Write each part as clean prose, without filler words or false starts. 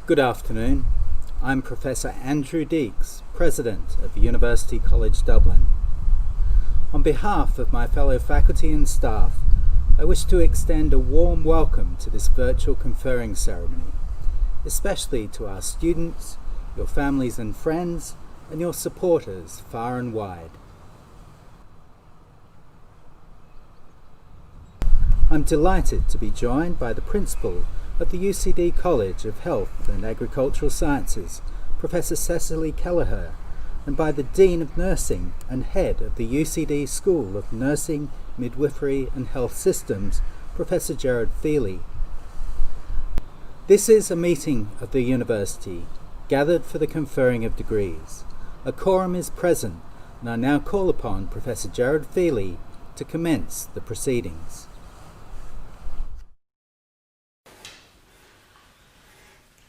Good afternoon. I'm Professor Andrew Deeks, President of University College Dublin. On behalf of my fellow faculty and staff, I wish to extend a warm welcome to this virtual conferring ceremony, especially to our students, your families and friends, and your supporters far and wide. I'm delighted to be joined by the Principal of the UCD College of Health and Agricultural Sciences, Professor Cecily Kelleher, and by the Dean of Nursing and Head of the UCD School of Nursing, Midwifery and Health Systems, Professor Gerard Feely. This is a meeting of the University, gathered for the conferring of degrees. A quorum is present, and I now call upon Professor Gerard Feely to commence the proceedings.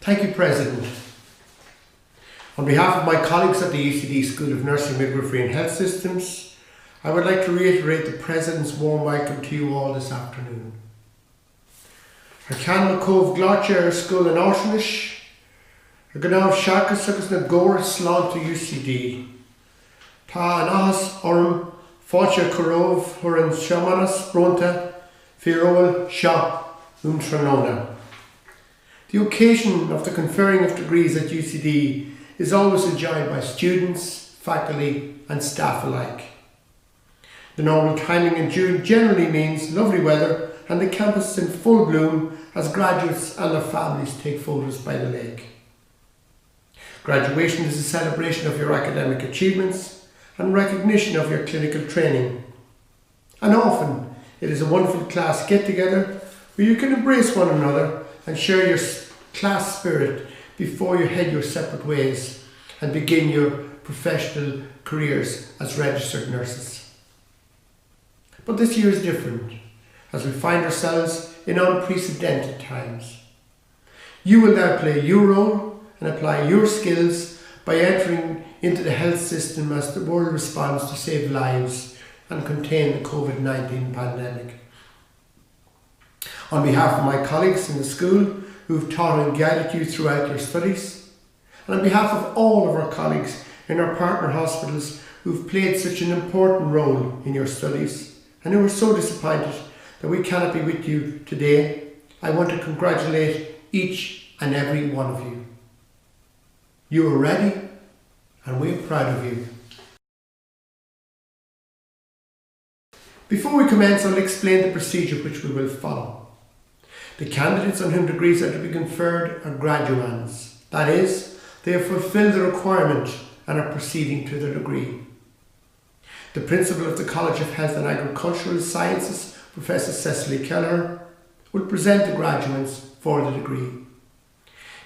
Thank you, President. On behalf of my colleagues at the UCD School of Nursing, Midwifery and Health Systems, I would like to reiterate the President's warm welcome to you all this afternoon. Can Cove Glotcher School in Auschwitz, Ganav Shakas agus na Gora Slán to UCD, Ta Anahas Orm, Fácha Korov, Huran Shamanas, Bronta, Firol, Shah, Umtranona. The occasion of the conferring of degrees at UCD is always enjoyed by students, faculty and staff alike. The normal timing in June generally means lovely weather and the campus is in full bloom as graduates and their families take photos by the lake. Graduation is a celebration of your academic achievements and recognition of your clinical training. And often it is a wonderful class get-together where you can embrace one another and share your class spirit before you head your separate ways and begin your professional careers as registered nurses. But this year is different as we find ourselves in unprecedented times. You will now play your role and apply your skills by entering into the health system as the world responds to save lives and contain the COVID-19 pandemic. On behalf of my colleagues in the school who've taught and guided you throughout your studies, and on behalf of all of our colleagues in our partner hospitals who've played such an important role in your studies and who are so disappointed that we cannot be with you today, I want to congratulate each and every one of you. You are ready and we are proud of you. Before we commence, I'll explain the procedure which we will follow. The candidates on whom degrees are to be conferred are graduands. That is, they have fulfilled the requirement and are proceeding to their degree. The Principal of the College of Health and Agricultural Sciences, Professor Cecily Kelleher, will present the graduates for the degree.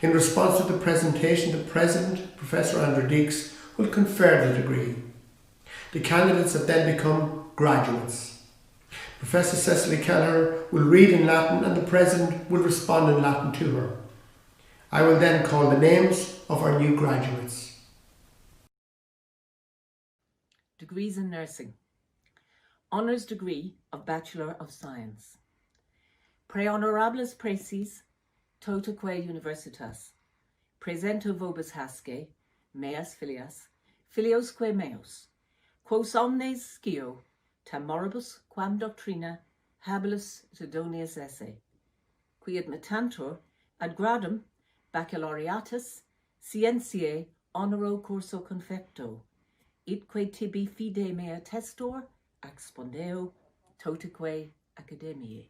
In response to the presentation, the President, Professor Andrew Deeks, will confer the degree. The candidates have then become graduates. Professor Cecily Kelleher will read in Latin and the President will respond in Latin to her. I will then call the names of our new graduates. Degrees in Nursing. Honours degree of Bachelor of Science. Pre honorables preces, totaque universitas. Presento vobis hasce, meas filias, filiosque meos. Quos omnes scio, tam moribus quam doctrina habilis Sidonius esse, qui admittantur ad gradum baccalaureatus scientiae honoro curso confecto, itque tibi fide mea testor expondeo totaque academiae.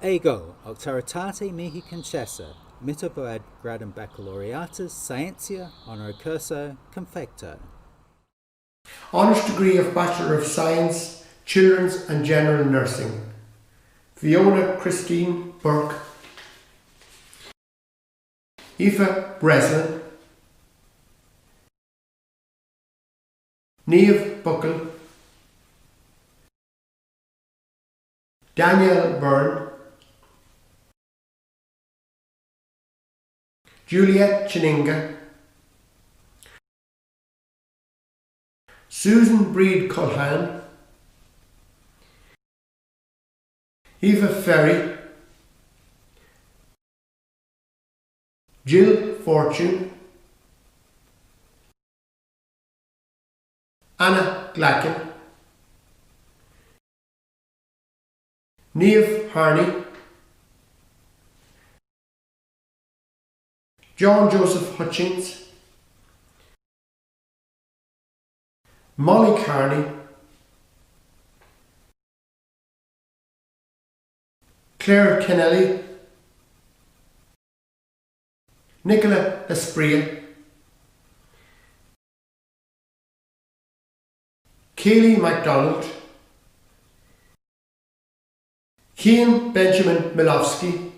Ego auctoritate mihi concessa, mitabo ad gradum baccalaureatus scientia honor curso confecto. Honours degree of Bachelor of Science, Children's and General Nursing. Fiona Christine Burke, Aoife Breslin, Niamh Buckle, Danielle Byrne, Juliet Chininga, Susan Breed Culhan, Eva Ferry, Jill Fortune, Anna Glacken, Niamh Harney, John Joseph Hutchings, Molly Carney, Claire Kennelly, Nicola Espria, Kaylee MacDonald, Cian Benjamin Milowski,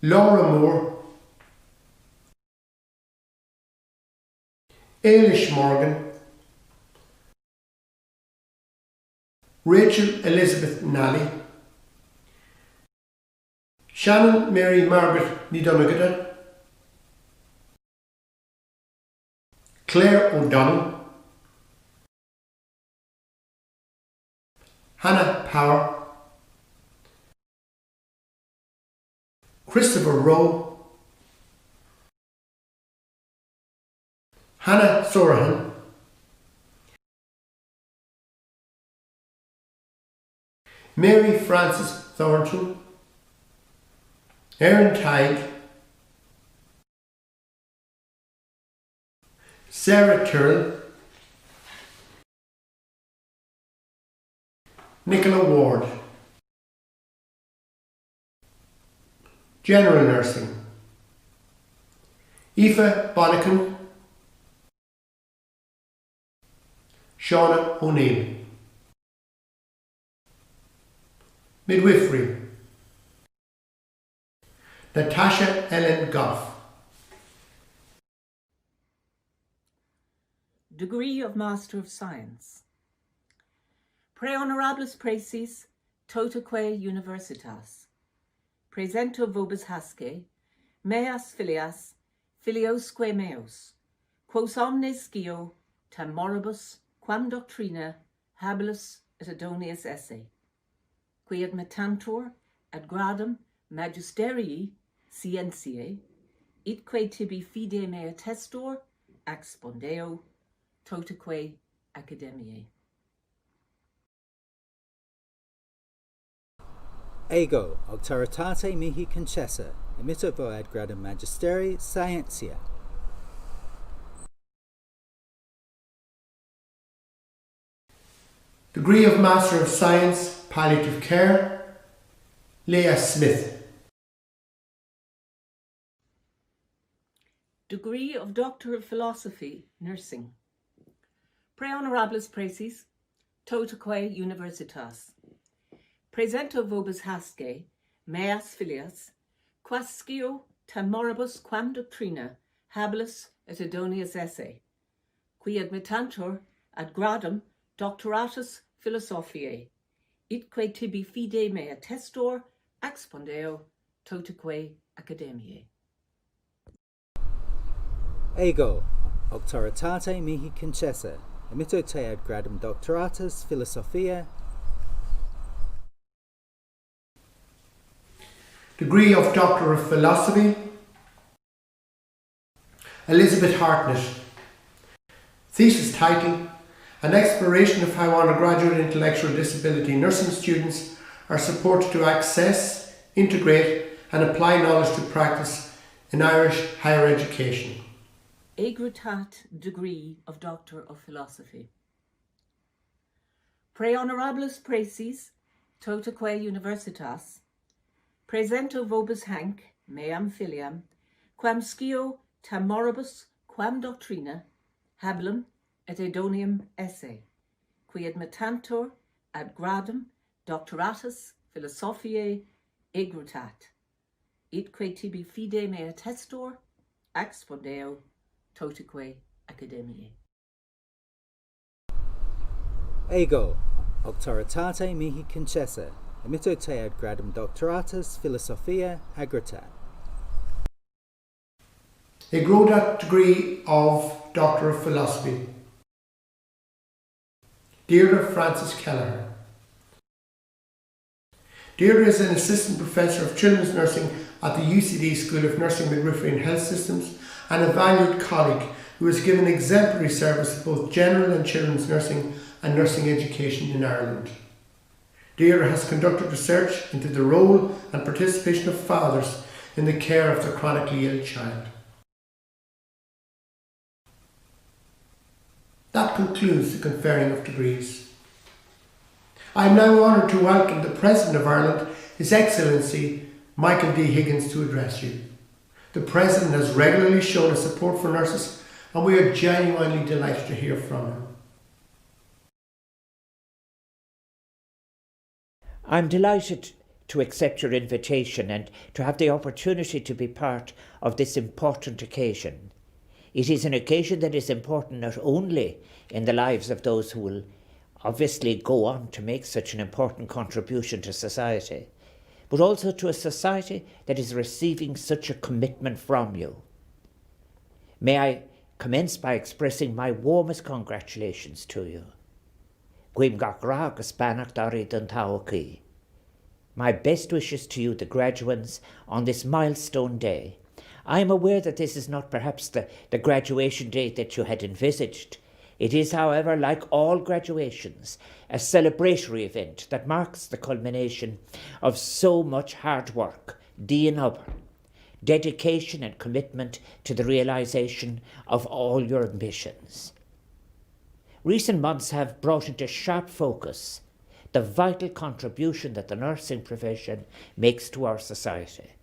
Laura Moore, Ailish Morgan, Rachel Elizabeth Nally, Shannon Mary Margaret Nidonagada, Claire O'Donnell, Hannah Power, Christopher Rowe, Hannah Sorahan, Mary Frances Thornton, Erin Tighe, Sarah Tyrrell, Nicola Ward. General Nursing, Aoife Bonnican, Shauna O'Neill. Midwifery, Natasha Ellen Goff. Degree of Master of Science. Pre honorables praeses totaque universitas. Presento vobis hasce, meas filias, filiosque meos, quos omnes scio, tam moribus, quam doctrina, habilis et adonius esse, qui admittantur ad gradum magisterii scientiae, itque tibi fide mea testor, expondeo, totaque academiae. Ego auctoritate mihi concessa, emitto ad gradum magisteri scientia. Degree of Master of Science, Palliative Care, Leah Smith. Degree of Doctor of Philosophy, Nursing. Pre honorables praeses totaque universitas. Presento vobis hasce, meas filias, quas scio tam moribus quam doctrina, habilis et adonius esse, qui admittantur ad gradum doctoratus philosophiae, itque tibi fide mea testor, expondeo, totaque academiae. Ego auctoritate mihi concessa, emitto ad gradum doctoratus philosophia. Degree of Doctor of Philosophy, Elizabeth Hartnett. Thesis title, An exploration of how undergraduate intellectual disability nursing students are supported to access, integrate and apply knowledge to practice in Irish higher education. Egretat degree of Doctor of Philosophy. Pre honorables praeses totaque universitas. Presento vobis hanc, meam filiam, quam scio tam moribus quam doctrina, habilum et edonium esse, qui admittantur ad gradum doctoratus philosophiae egretat, itque tibi fide mea testor, expondeo, totaque academiae. Ego auctoritate mihi concessa, emitto ad gradum doctoratus philosophia agretat. Egretat degree of Doctor of Philosophy, Deirdre Francis Kelleher. Deirdre is an assistant professor of children's nursing at the UCD School of Nursing, Midwifery and Health Systems and a valued colleague who has given exemplary service to both general and children's nursing and nursing education in Ireland. Deirdre has conducted research into the role and participation of fathers in the care of their chronically ill child. That concludes the conferring of degrees. I am now honoured to welcome the President of Ireland, His Excellency Michael D. Higgins, to address you. The President has regularly shown his support for nurses, and we are genuinely delighted to hear from him. I'm delighted to accept your invitation and to have the opportunity to be part of this important occasion. It is an occasion that is important not only in the lives of those who will obviously go on to make such an important contribution to society, but also to a society that is receiving such a commitment from you. May I commence by expressing my warmest congratulations to you. My best wishes to you, the graduands, on this milestone day. I am aware that this is not perhaps the graduation date that you had envisaged. It is, however, like all graduations, a celebratory event that marks the culmination of so much hard work, dedication and commitment to the realisation of all your ambitions. Recent months have brought into sharp focus the vital contribution that the nursing profession makes to our society.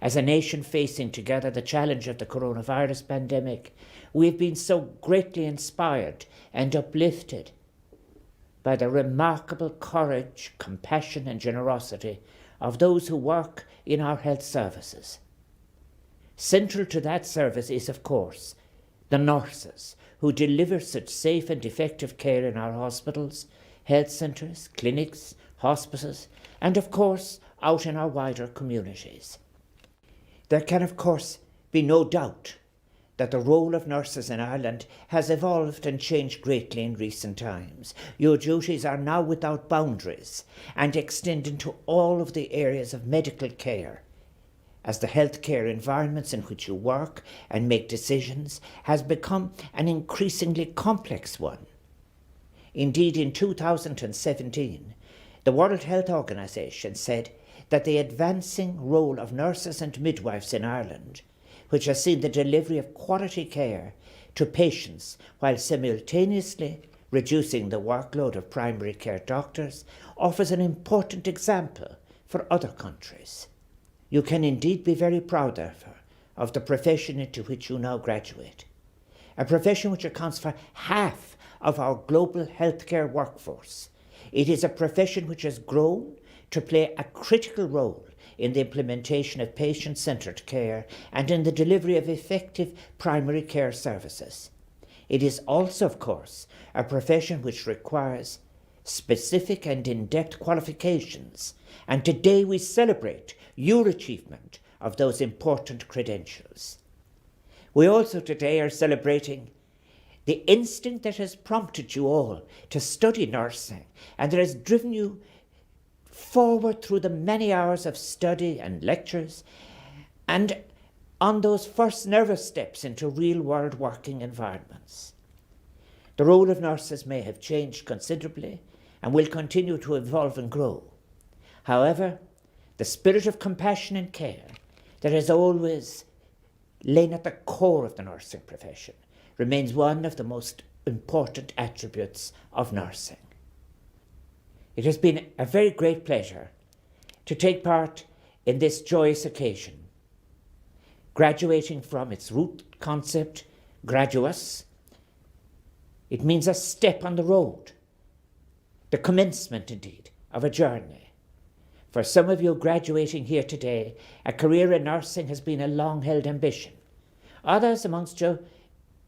As a nation facing together the challenge of the coronavirus pandemic, we have been so greatly inspired and uplifted by the remarkable courage, compassion and generosity of those who work in our health services. Central to that service is, of course, the nurses who deliver such safe and effective care in our hospitals, health centres, clinics, hospices, and of course out in our wider communities. There can of course be no doubt that the role of nurses in Ireland has evolved and changed greatly in recent times. Your duties are now without boundaries and extend into all of the areas of medical care, as the healthcare environments in which you work and make decisions has become an increasingly complex one. Indeed, in 2017, the World Health Organization said that the advancing role of nurses and midwives in Ireland, which has seen the delivery of quality care to patients while simultaneously reducing the workload of primary care doctors, offers an important example for other countries. You can indeed be very proud, therefore, of the profession into which you now graduate, a profession which accounts for half of our global healthcare workforce. It is a profession which has grown to play a critical role in the implementation of patient-centred care and in the delivery of effective primary care services. It is also, of course, a profession which requires specific and in-depth qualifications, and today we celebrate your achievement of those important credentials. We also today are celebrating the instinct that has prompted you all to study nursing and that has driven you forward through the many hours of study and lectures and on those first nervous steps into real-world working environments. The role of nurses may have changed considerably and will continue to evolve and grow. However, the spirit of compassion and care that has always lain at the core of the nursing profession remains one of the most important attributes of nursing. It has been a very great pleasure to take part in this joyous occasion, graduating from its root concept, graduus. It means a step on the road, the commencement indeed of a journey. For some of you graduating here today, a career in nursing has been a long-held ambition. Others amongst you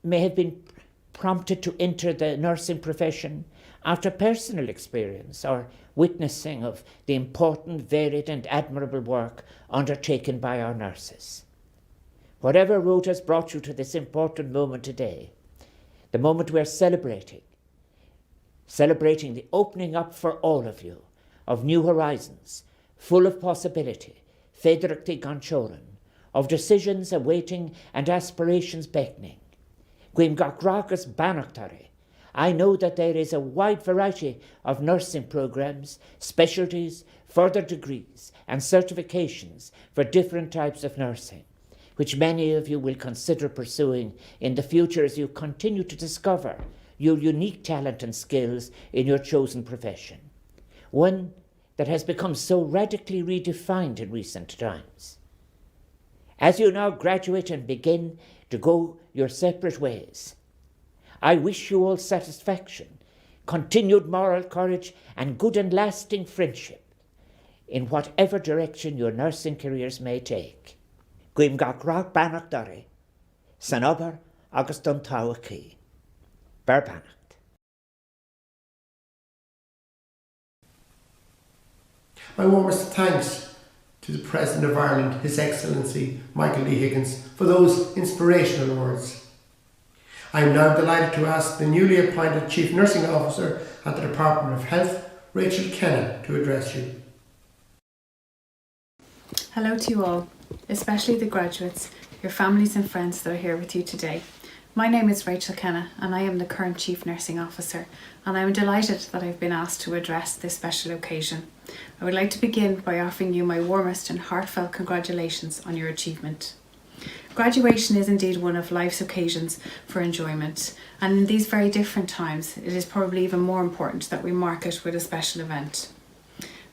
may have been prompted to enter the nursing profession after personal experience or witnessing of the important, varied and admirable work undertaken by our nurses. Whatever route has brought you to this important moment today, the moment we're celebrating the opening up for all of you of new horizons, full of possibility, féideartaí ganseoireann, of decisions awaiting and aspirations beckoning. Guim gachragus bannachtare. I know that there is a wide variety of nursing programs, specialties, further degrees and certifications for different types of nursing, which many of you will consider pursuing in the future as you continue to discover your unique talent and skills in your chosen profession, one that has become so radically redefined in recent times. As you now graduate and begin to go your separate ways, I wish you all satisfaction, continued moral courage, and good and lasting friendship in whatever direction your nursing careers may take. Guim gachrach bannachtare, san obair agus don táhachaí. Bar bannacht. My warmest thanks to the President of Ireland, His Excellency Michael D. Higgins, for those inspirational words. I am now delighted to ask the newly appointed Chief Nursing Officer at the Department of Health, Rachel Kenna, to address you. Hello to you all, especially the graduates, your families and friends that are here with you today. My name is Rachel Kenna and I am the current Chief Nursing Officer, and I am delighted that I've been asked to address this special occasion. I would like to begin by offering you my warmest and heartfelt congratulations on your achievement. Graduation is indeed one of life's occasions for enjoyment, and in these very different times it is probably even more important that we mark it with a special event.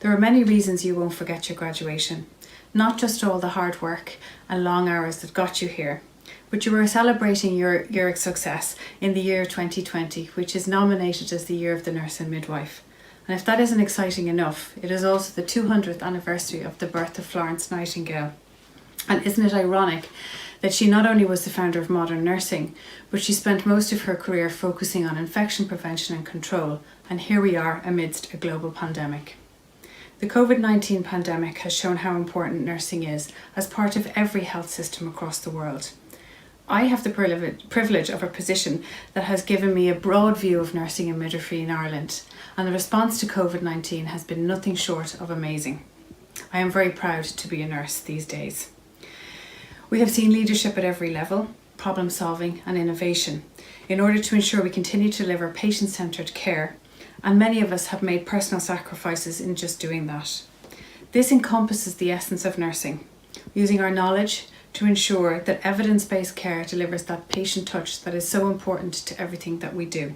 There are many reasons you won't forget your graduation, not just all the hard work and long hours that got you here, but you are celebrating your success in the year 2020, which is nominated as the Year of the Nurse and Midwife. And if that isn't exciting enough, it is also the 200th anniversary of the birth of Florence Nightingale. And isn't it ironic that she not only was the founder of modern nursing, but she spent most of her career focusing on infection prevention and control, and here we are amidst a global pandemic. The COVID-19 pandemic has shown how important nursing is as part of every health system across the world. I have the privilege of a position that has given me a broad view of nursing and midwifery in Ireland, and the response to COVID-19 has been nothing short of amazing. I am very proud to be a nurse these days. We have seen leadership at every level, problem solving and innovation in order to ensure we continue to deliver patient-centred care, and many of us have made personal sacrifices in just doing that. This encompasses the essence of nursing, using our knowledge to ensure that evidence-based care delivers that patient touch that is so important to everything that we do.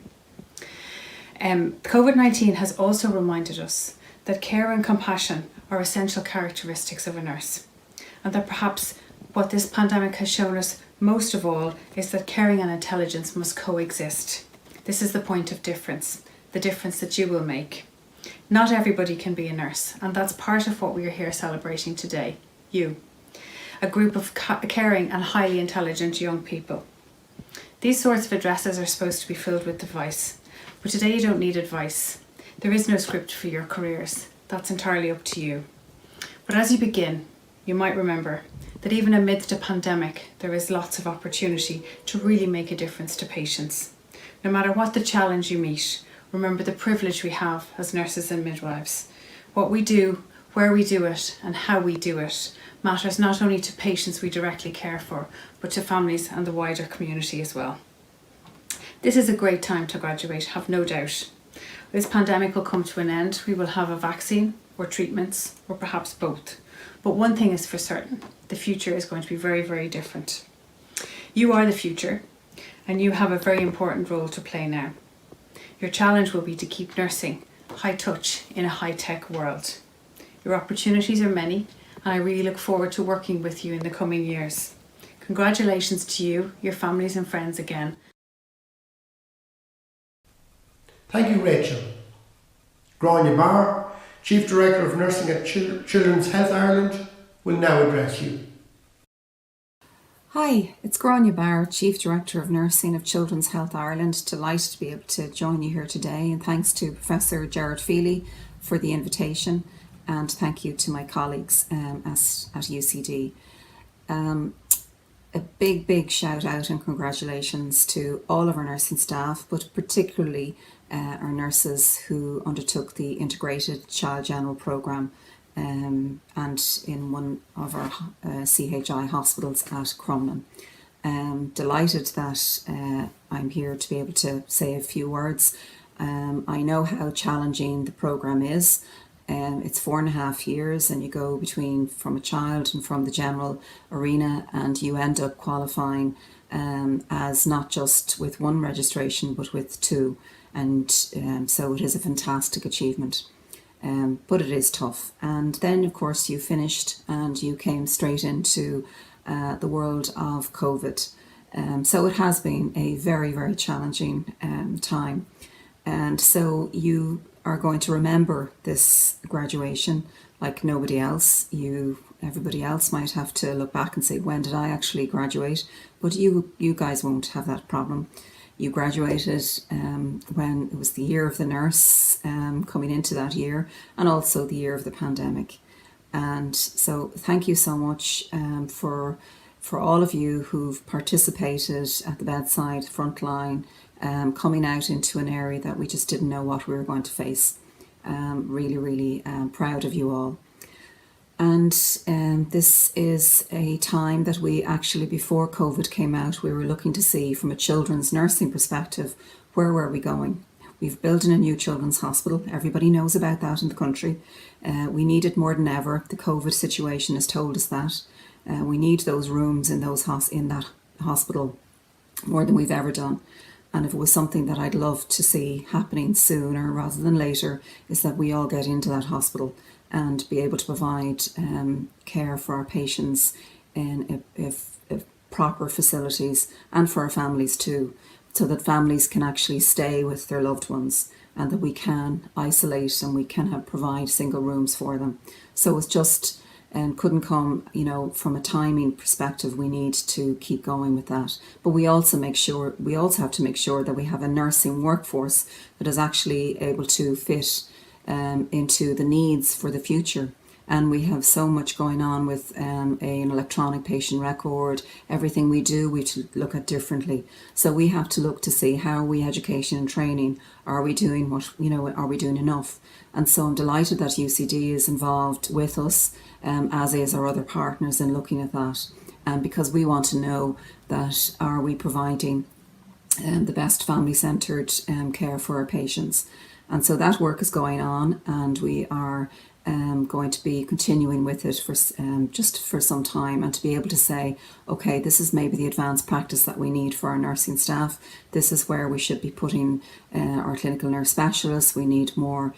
COVID-19 has also reminded us that care and compassion are essential characteristics of a nurse, and that perhaps what this pandemic has shown us most of all is that caring and intelligence must coexist. This is the point of difference, the difference that you will make. Not everybody can be a nurse, and that's part of what we are here celebrating today, you. A group of caring and highly intelligent young people. These sorts of addresses are supposed to be filled with advice, but today you don't need advice. There is no script for your careers. That's entirely up to you. But as you begin, you might remember that even amidst a pandemic, there is lots of opportunity to really make a difference to patients. No matter what the challenge you meet, remember the privilege we have as nurses and midwives. What we do, where we do it, and how we do it matters not only to patients we directly care for, but to families and the wider community as well. This is a great time to graduate, have no doubt. This pandemic will come to an end. We will have a vaccine or treatments, or perhaps both. But one thing is for certain, the future is going to be very, very different. You are the future, and you have a very important role to play now. Your challenge will be to keep nursing high touch in a high-tech world. Your opportunities are many, and I really look forward to working with you in the coming years. Congratulations to you, your families and friends again. Thank you, Rachel. Grania Barr, Chief Director of Nursing at Children's Health Ireland, will now address you. Hi, it's Grania Barr, Chief Director of Nursing of Children's Health Ireland. Delighted to be able to join you here today, and thanks to Professor Gerard Feely for the invitation, and thank you to my colleagues at UCD. A big shout out and congratulations to all of our nursing staff, but particularly our nurses who undertook the Integrated Child General Programme and in one of our CHI hospitals at Crumlin. Delighted that I'm here to be able to say a few words. I know how challenging the programme is. It's 4.5 years, and you go from a child and from the general arena, and you end up qualifying as not just with one registration but with two, and so it is a fantastic achievement. But it is tough. And then, of course, you finished and you came straight into the world of COVID. So it has been a very, very challenging time. And so you are going to remember this graduation like nobody else. Everybody else might have to look back and say, when did I actually graduate? But you guys won't have that problem. You graduated when it was the year of the nurse, coming into that year, and also the year of the pandemic. And so thank you so much for all of you who've participated at the bedside, frontline, coming out into an area that we just didn't know what we were going to face. Really, really proud of you all. And this is a time that we actually, before COVID came out, we were looking to see from a children's nursing perspective, where were we going? We've built in a new children's hospital. Everybody knows about that in the country. We need it more than ever. The COVID situation has told us that. We need those rooms in that hospital more than we've ever done. And if it was something that I'd love to see happening sooner rather than later, is that we all get into that hospital and be able to provide care for our patients in proper facilities, and for our families too, so that families can actually stay with their loved ones, and that we can isolate and we can provide single rooms for them. So it's just couldn't come, from a timing perspective. We need to keep going with that. But we also have to make sure that we have a nursing workforce that is actually able to fit into the needs for the future. And we have so much going on with an electronic patient record. Everything we do, we look at differently. So we have to look to see how education and training, are we doing are we doing enough? And so I'm delighted that UCD is involved with us, as is our other partners, in looking at that. Because we want to know that, are we providing the best family-centred care for our patients? And so that work is going on, and we are going to be continuing with it for some time, and to be able to say, okay, this is maybe the advanced practice that we need for our nursing staff. This is where we should be putting our clinical nurse specialists. We need more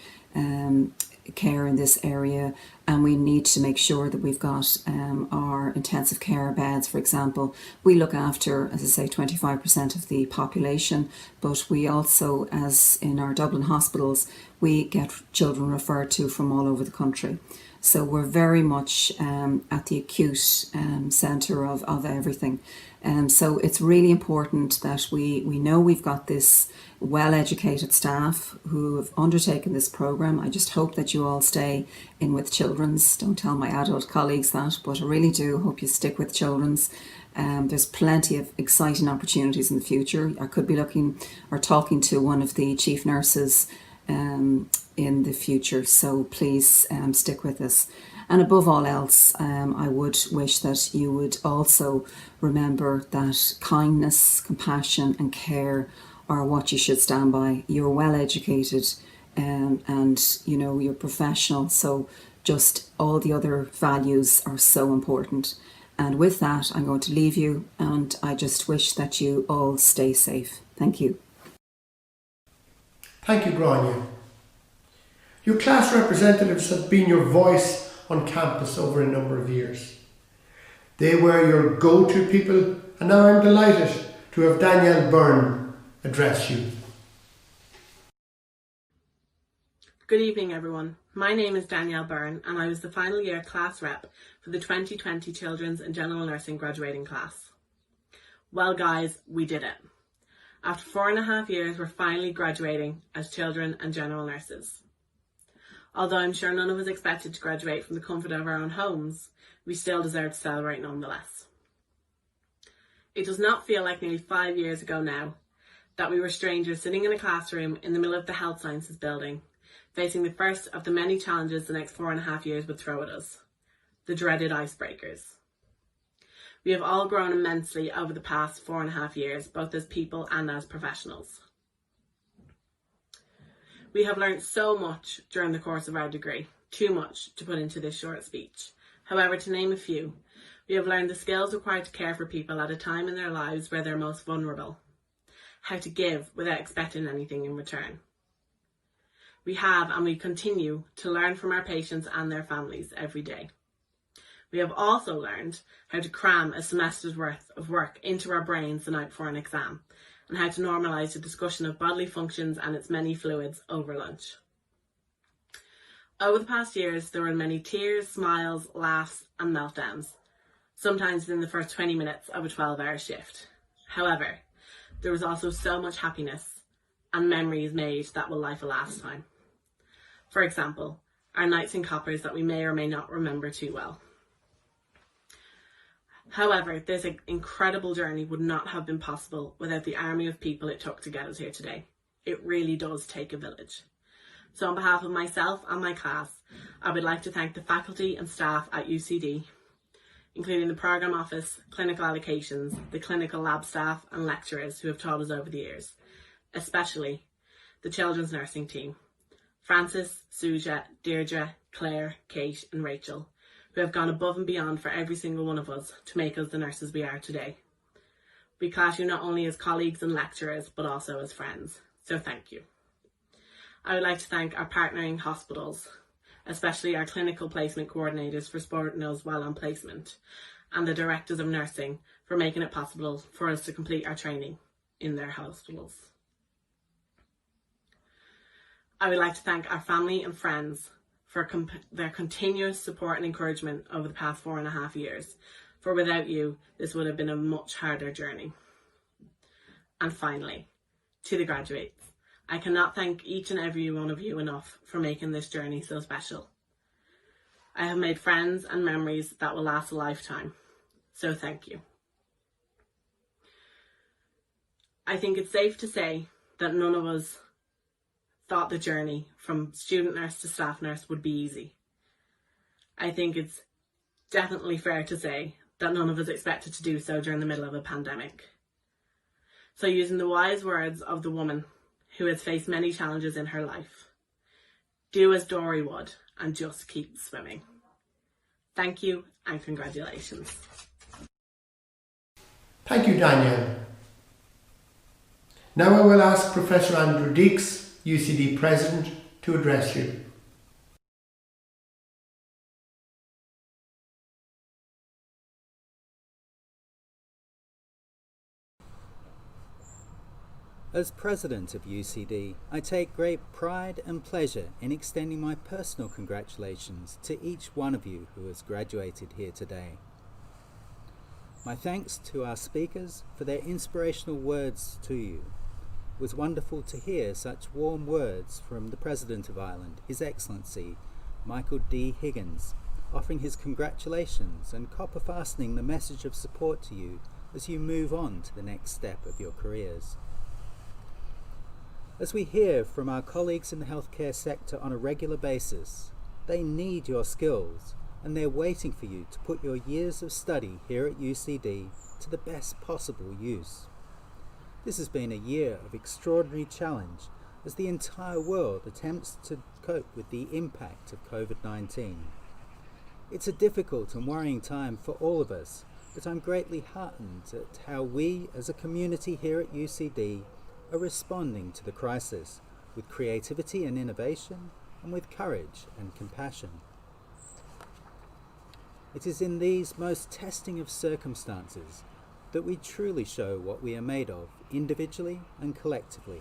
care in this area, and we need to make sure that we've got our intensive care beds, for example. We look after, as I say, 25% of the population, but we also, as in our Dublin hospitals, we get children referred to from all over the country. So we're very much at the acute centre of everything. So it's really important that we know we've got this well-educated staff who have undertaken this programme. I just hope that you all stay in with children's. Don't tell my adult colleagues that, but I really do hope you stick with children's. There's plenty of exciting opportunities in the future. I could be looking or talking to one of the chief nurses in the future, so please stick with us. And above all else, I would wish that you would also remember that kindness, compassion and care are what you should stand by. You're well educated and you're professional, so just all the other values are so important. And with that, I'm going to leave you, and I just wish that you all stay safe. Thank you. Thank you, Grania. Your class representatives have been your voice on campus over a number of years. They were your go-to people, and now I'm delighted to have Danielle Byrne address you. Good evening, everyone. My name is Danielle Byrne, and I was the final year class rep for the 2020 Children's and General Nursing graduating class. Well, guys, we did it. After 4.5 years, we're finally graduating as children and general nurses. Although I'm sure none of us expected to graduate from the comfort of our own homes, we still deserve to celebrate nonetheless. It does not feel like nearly 5 years ago now that we were strangers sitting in a classroom in the middle of the health sciences building, facing the first of the many challenges the next 4.5 years would throw at us, the dreaded icebreakers. We have all grown immensely over the past 4.5 years, both as people and as professionals. We have learned so much during the course of our degree, too much to put into this short speech. However, to name a few, we have learned the skills required to care for people at a time in their lives where they're most vulnerable, how to give without expecting anything in return. We have and we continue to learn from our patients and their families every day. We have also learned how to cram a semester's worth of work into our brains the night before an exam, and how to normalise the discussion of bodily functions and its many fluids over lunch. Over the past years, there were many tears, smiles, laughs and meltdowns, sometimes within the first 20 minutes of a 12-hour shift. However, there was also so much happiness and memories made that will life a lifetime. For example, our nights in coppers that we may or may not remember too well. However, this incredible journey would not have been possible without the army of people it took to get us here today. It really does take a village. So on behalf of myself and my class, I would like to thank the faculty and staff at UCD, including the programme office, clinical allocations, the clinical lab staff and lecturers who have taught us over the years, especially the children's nursing team, Frances, Suja, Deirdre, Claire, Kate and Rachel, who have gone above and beyond for every single one of us to make us the nurses we are today. We class you not only as colleagues and lecturers, but also as friends, so thank you. I would like to thank our partnering hospitals, especially our clinical placement coordinators for supporting us while on placement, and the directors of nursing for making it possible for us to complete our training in their hospitals. I would like to thank our family and friends for their continuous support and encouragement over the past 4.5 years, for without you, this would have been a much harder journey. And finally, to the graduates, I cannot thank each and every one of you enough for making this journey so special. I have made friends and memories that will last a lifetime, so thank you. I think it's safe to say that none of us thought the journey from student nurse to staff nurse would be easy. I think it's definitely fair to say that none of us expected to do so during the middle of a pandemic. So using the wise words of the woman who has faced many challenges in her life, do as Dory would and just keep swimming. Thank you and congratulations. Thank you, Danielle. Now I will ask Professor Andrew Deeks, UCD President, to address you. As President of UCD, I take great pride and pleasure in extending my personal congratulations to each one of you who has graduated here today. My thanks to our speakers for their inspirational words to you. It was wonderful to hear such warm words from the President of Ireland, His Excellency Michael D. Higgins, offering his congratulations and copper fastening the message of support to you as you move on to the next step of your careers. As we hear from our colleagues in the healthcare sector on a regular basis, they need your skills and they're waiting for you to put your years of study here at UCD to the best possible use. This has been a year of extraordinary challenge as the entire world attempts to cope with the impact of COVID-19. It's a difficult and worrying time for all of us, but I'm greatly heartened at how we as a community here at UCD are responding to the crisis with creativity and innovation and with courage and compassion. It is in these most testing of circumstances that we truly show what we are made of individually and collectively.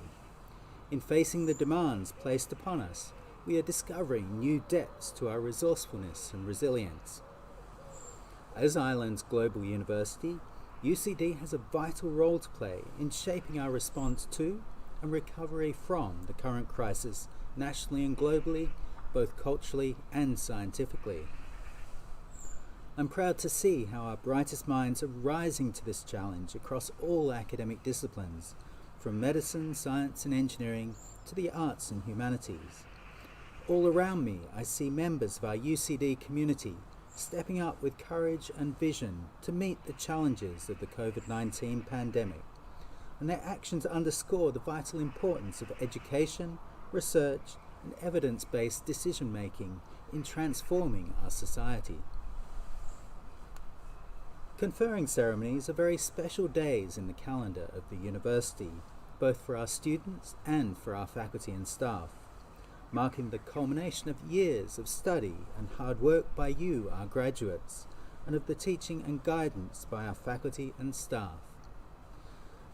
In facing the demands placed upon us, we are discovering new depths to our resourcefulness and resilience. As Ireland's global university, UCD has a vital role to play in shaping our response to and recovery from the current crisis nationally and globally, both culturally and scientifically. I'm proud to see how our brightest minds are rising to this challenge across all academic disciplines, from medicine, science and engineering to the arts and humanities. All around me I see members of our UCD community stepping up with courage and vision to meet the challenges of the COVID-19 pandemic, and their actions underscore the vital importance of education, research and evidence-based decision-making in transforming our society. Conferring ceremonies are very special days in the calendar of the university, both for our students and for our faculty and staff, marking the culmination of years of study and hard work by you, our graduates, and of the teaching and guidance by our faculty and staff.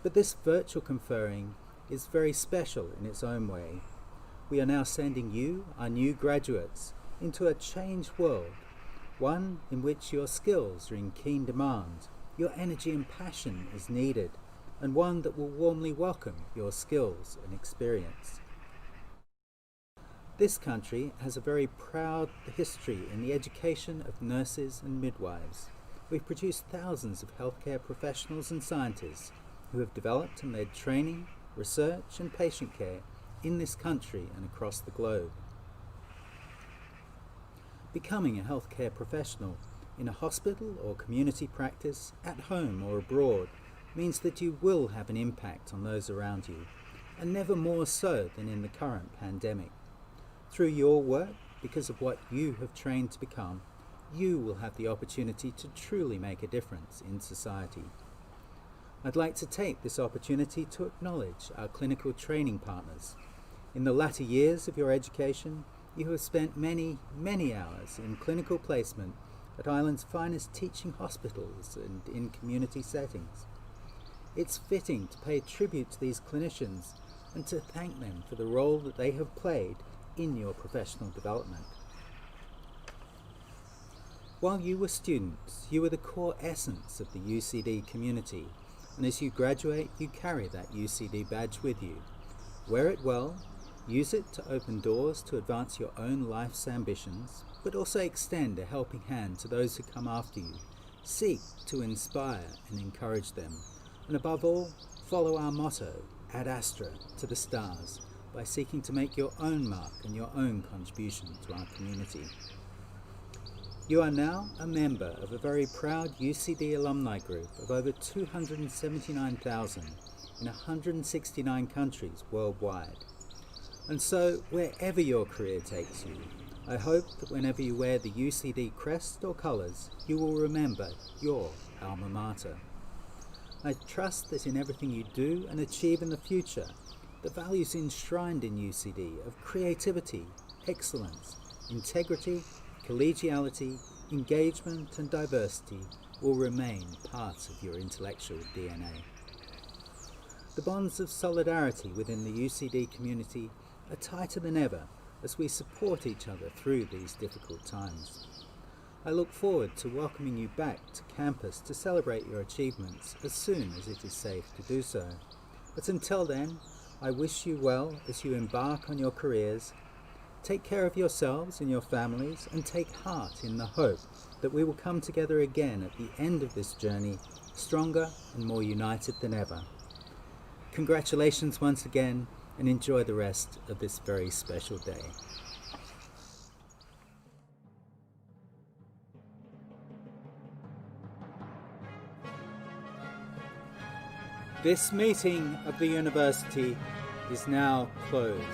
But this virtual conferring is very special in its own way. We are now sending you, our new graduates, into a changed world, one in which your skills are in keen demand, your energy and passion is needed, and one that will warmly welcome your skills and experience. This country has a very proud history in the education of nurses and midwives. We've produced thousands of healthcare professionals and scientists who have developed and led training, research and patient care in this country and across the globe. Becoming a healthcare professional in a hospital or community practice, at home or abroad, means that you will have an impact on those around you, and never more so than in the current pandemic. Through your work, because of what you have trained to become, you will have the opportunity to truly make a difference in society. I'd like to take this opportunity to acknowledge our clinical training partners. In the latter years of your education, you have spent many, many hours in clinical placement at Ireland's finest teaching hospitals and in community settings. It's fitting to pay tribute to these clinicians and to thank them for the role that they have played in your professional development. While you were students, you were the core essence of the UCD community, and as you graduate, you carry that UCD badge with you. Wear it well, use it to open doors to advance your own life's ambitions, but also extend a helping hand to those who come after you. Seek to inspire and encourage them, and above all, follow our motto, ad astra, to the stars, by seeking to make your own mark and your own contribution to our community. You are now a member of a very proud UCD alumni group of over 279,000 in 169 countries worldwide. And so, wherever your career takes you, I hope that whenever you wear the UCD crest or colours, you will remember your alma mater. I trust that in everything you do and achieve in the future, the values enshrined in UCD of creativity, excellence, integrity, collegiality, engagement and diversity will remain parts of your intellectual DNA. The bonds of solidarity within the UCD community are tighter than ever as we support each other through these difficult times. I look forward to welcoming you back to campus to celebrate your achievements as soon as it is safe to do so. But until then, I wish you well as you embark on your careers. Take care of yourselves and your families, and take heart in the hope that we will come together again at the end of this journey, stronger and more united than ever. Congratulations once again, and enjoy the rest of this very special day. This meeting of the university is now closed.